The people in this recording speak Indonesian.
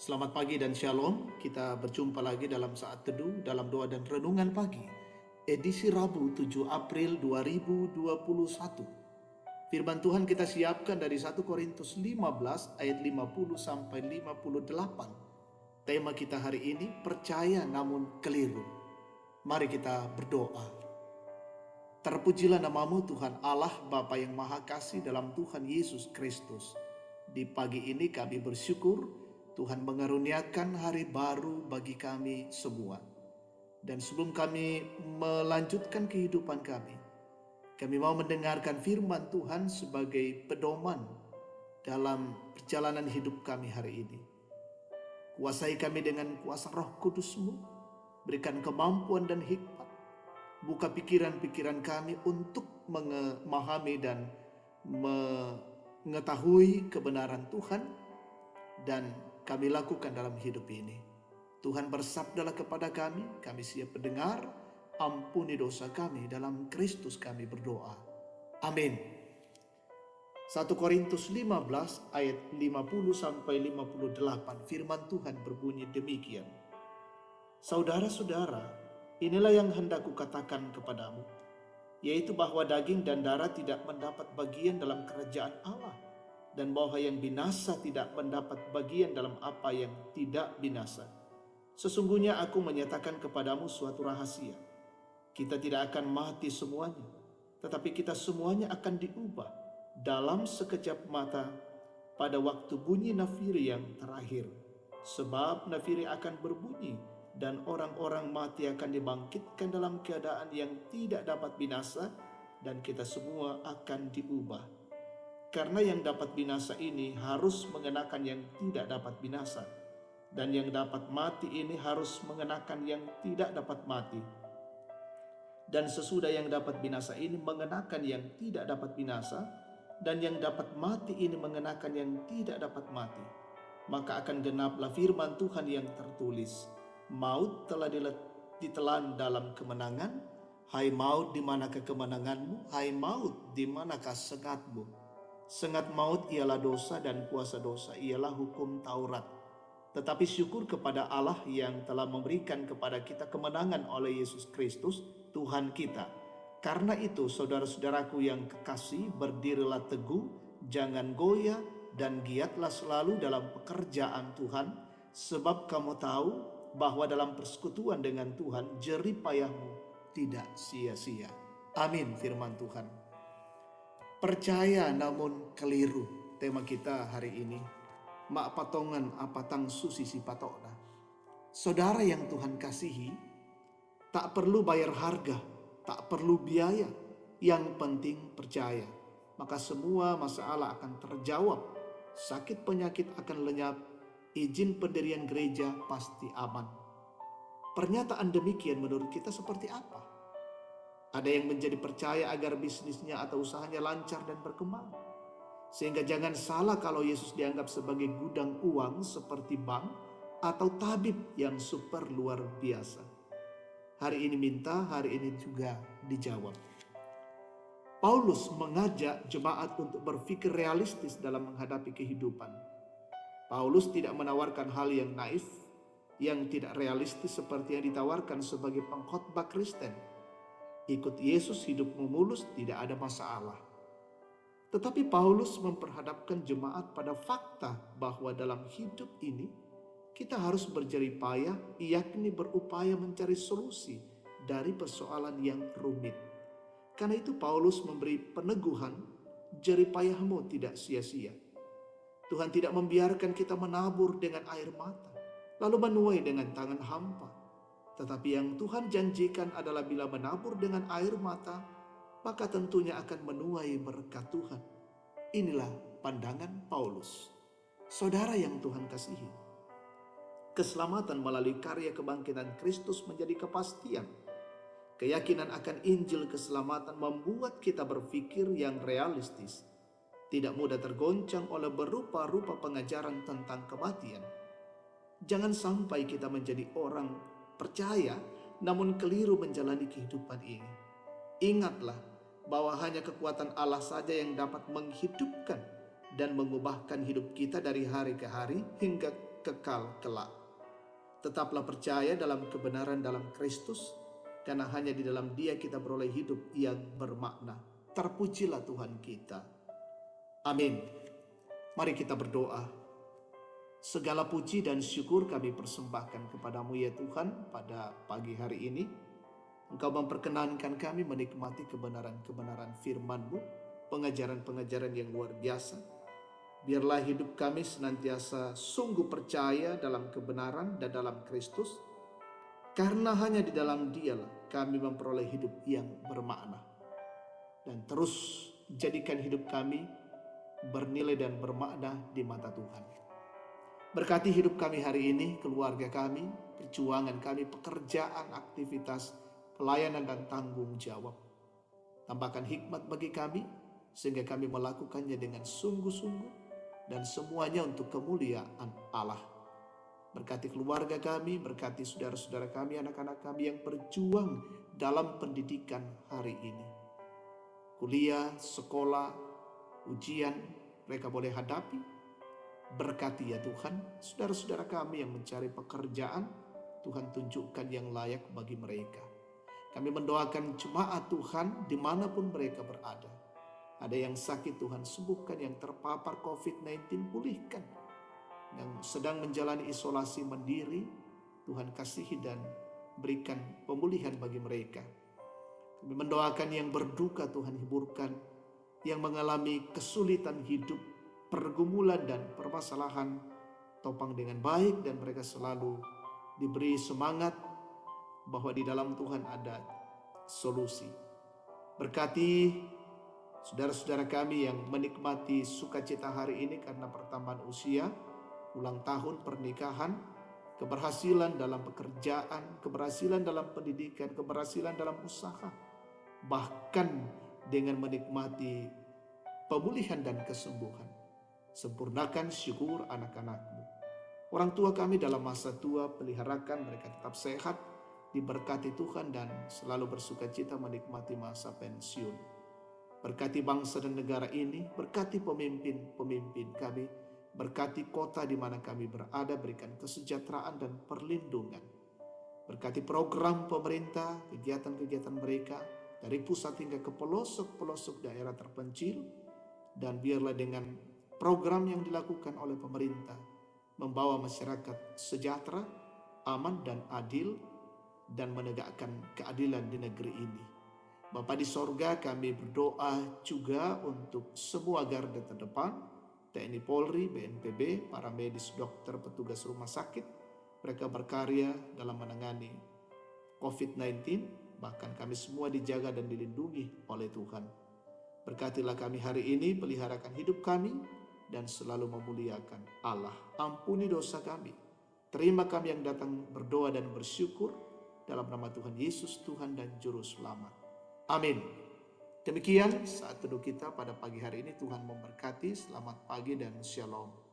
Selamat pagi dan shalom. Kita berjumpa lagi dalam saat teduh, dalam doa dan renungan pagi. Edisi Rabu 7 April 2021. Firman Tuhan kita siapkan dari 1 Korintus 15 ayat 50 sampai 58. Tema kita hari ini, percaya namun keliru. Mari kita berdoa. Terpujilah namamu Tuhan Allah Bapa yang Maha Kasih dalam Tuhan Yesus Kristus. Di pagi ini kami bersyukur Tuhan mengaruniakan hari baru bagi kami semua. Dan sebelum kami melanjutkan kehidupan kami mau mendengarkan firman Tuhan sebagai pedoman dalam perjalanan hidup kami hari ini. Kuasai kami dengan kuasa Roh Kudus-Mu, berikan kemampuan dan hikmat. Buka pikiran-pikiran kami untuk memahami dan mengetahui kebenaran Tuhan dan kami lakukan dalam hidup ini. Tuhan bersabdalah kepada kami siap mendengar, ampuni dosa kami, dalam Kristus kami berdoa. Amin. 1 Korintus 15 ayat 50 sampai 58, firman Tuhan berbunyi demikian. Saudara-saudara, inilah yang hendak kukatakan kepadamu, yaitu bahwa daging dan darah tidak mendapat bagian dalam kerajaan Allah, dan bahwa yang binasa tidak mendapat bagian dalam apa yang tidak binasa. Sesungguhnya aku menyatakan kepadamu suatu rahasia. Kita tidak akan mati semuanya, tetapi kita semuanya akan diubah dalam sekejap mata pada waktu bunyi nafiri yang terakhir. Sebab nafiri akan berbunyi dan orang-orang mati akan dibangkitkan dalam keadaan yang tidak dapat binasa, dan kita semua akan diubah. Karena yang dapat binasa ini harus mengenakan yang tidak dapat binasa, dan yang dapat mati ini harus mengenakan yang tidak dapat mati. Dan sesudah yang dapat binasa ini mengenakan yang tidak dapat binasa, dan yang dapat mati ini mengenakan yang tidak dapat mati, maka akan genaplah firman Tuhan yang tertulis, maut telah ditelan dalam kemenangan. Hai maut, di manakah kemenanganmu? Hai maut, di manakah sengatmu? Sengat maut ialah dosa, dan kuasa dosa ialah hukum Taurat. Tetapi syukur kepada Allah yang telah memberikan kepada kita kemenangan oleh Yesus Kristus Tuhan kita. Karena itu saudara-saudaraku yang kekasih, berdirilah teguh, jangan goyah, dan giatlah selalu dalam pekerjaan Tuhan, sebab kamu tahu bahwa dalam persekutuan dengan Tuhan jerih payahmu tidak sia-sia. Amin firman Tuhan. Percaya namun keliru, tema kita hari ini. Mak patongan apatang susisi patokna. Saudara yang Tuhan kasihi, tak perlu bayar harga, tak perlu biaya, yang penting percaya. Maka semua masalah akan terjawab, sakit penyakit akan lenyap, izin pendirian gereja pasti aman. Pernyataan demikian menurut kita seperti apa? Ada yang menjadi percaya agar bisnisnya atau usahanya lancar dan berkembang. Sehingga jangan salah kalau Yesus dianggap sebagai gudang uang seperti bank atau tabib yang super luar biasa. Hari ini minta, hari ini juga dijawab. Paulus mengajak jemaat untuk berpikir realistis dalam menghadapi kehidupan. Paulus tidak menawarkan hal yang naif, yang tidak realistis seperti yang ditawarkan sebagai pengkhotbah Kristen. Ikut Yesus hidupmu mulus, tidak ada masalah. Tetapi Paulus memperhadapkan jemaat pada fakta bahwa dalam hidup ini kita harus berjerih payah, yakni berupaya mencari solusi dari persoalan yang rumit. Karena itu Paulus memberi peneguhan, jerih payahmu tidak sia-sia. Tuhan tidak membiarkan kita menabur dengan air mata, lalu menuai dengan tangan hampa. Tetapi yang Tuhan janjikan adalah bila menabur dengan air mata, maka tentunya akan menuai berkat Tuhan. Inilah pandangan Paulus. Saudara yang Tuhan kasihi, keselamatan melalui karya kebangkitan Kristus menjadi kepastian. Keyakinan akan Injil keselamatan membuat kita berpikir yang realistis, tidak mudah tergoncang oleh berupa-rupa pengajaran tentang kematian. Jangan sampai kita menjadi orang percaya namun keliru menjalani kehidupan ini. Ingatlah bahwa hanya kekuatan Allah saja yang dapat menghidupkan dan mengubahkan hidup kita dari hari ke hari hingga kekal kelak. Tetaplah percaya dalam kebenaran dalam Kristus, karena hanya di dalam Dia kita beroleh hidup yang bermakna. Terpujilah Tuhan kita. Amin. Mari kita berdoa. Segala puji dan syukur kami persembahkan kepadamu ya Tuhan pada pagi hari ini. Engkau memperkenankan kami menikmati kebenaran-kebenaran firman-Mu, pengajaran-pengajaran yang luar biasa. Biarlah hidup kami senantiasa sungguh percaya dalam kebenaran dan dalam Kristus, karena hanya di dalam Dialah kami memperoleh hidup yang bermakna. Dan terus jadikan hidup kami bernilai dan bermakna di mata Tuhan. Berkati hidup kami hari ini, keluarga kami, perjuangan kami, pekerjaan, aktivitas, pelayanan dan tanggung jawab. Tambahkan hikmat bagi kami, sehingga kami melakukannya dengan sungguh-sungguh dan semuanya untuk kemuliaan Allah. Berkati keluarga kami, berkati saudara-saudara kami, anak-anak kami yang berjuang dalam pendidikan hari ini. Kuliah, sekolah, ujian, mereka boleh hadapi. Berkati ya Tuhan, saudara-saudara kami yang mencari pekerjaan, Tuhan tunjukkan yang layak bagi mereka. Kami mendoakan jemaat Tuhan dimanapun mereka berada. Ada yang sakit Tuhan sembuhkan, yang terpapar COVID-19 pulihkan. Yang sedang menjalani isolasi mandiri, Tuhan kasihi dan berikan pemulihan bagi mereka. Kami mendoakan yang berduka Tuhan hiburkan, yang mengalami kesulitan hidup, pergumulan dan permasalahan topang dengan baik, dan mereka selalu diberi semangat bahwa di dalam Tuhan ada solusi. Berkati saudara-saudara kami yang menikmati sukacita hari ini karena pertambahan usia, ulang tahun pernikahan, keberhasilan dalam pekerjaan, keberhasilan dalam pendidikan, keberhasilan dalam usaha, bahkan dengan menikmati pemulihan dan kesembuhan. Sempurnakan syukur anak-anak-Mu. Orang tua kami dalam masa tua, peliharakan mereka tetap sehat, diberkati Tuhan dan selalu bersukacita menikmati masa pensiun. Berkati bangsa dan negara ini, berkati pemimpin-pemimpin kami, berkati kota di mana kami berada, berikan kesejahteraan dan perlindungan. Berkati program pemerintah, kegiatan-kegiatan mereka, dari pusat hingga ke pelosok-pelosok daerah terpencil, dan biarlah dengan program yang dilakukan oleh pemerintah membawa masyarakat sejahtera, aman dan adil, dan menegakkan keadilan di negeri ini. Bapa di sorga, kami berdoa juga untuk semua garda terdepan, TNI Polri, BNPB, para medis, dokter, petugas rumah sakit. Mereka berkarya dalam menangani COVID-19, bahkan kami semua dijaga dan dilindungi oleh Tuhan. Berkatilah kami hari ini, peliharakan hidup kami, dan selalu memuliakan Allah. Ampuni dosa kami. Terima kami yang datang berdoa dan bersyukur dalam nama Tuhan Yesus, Tuhan dan Juru Selamat. Amin. Demikian saat teduh kita pada pagi hari ini. Tuhan memberkati. Selamat pagi dan shalom.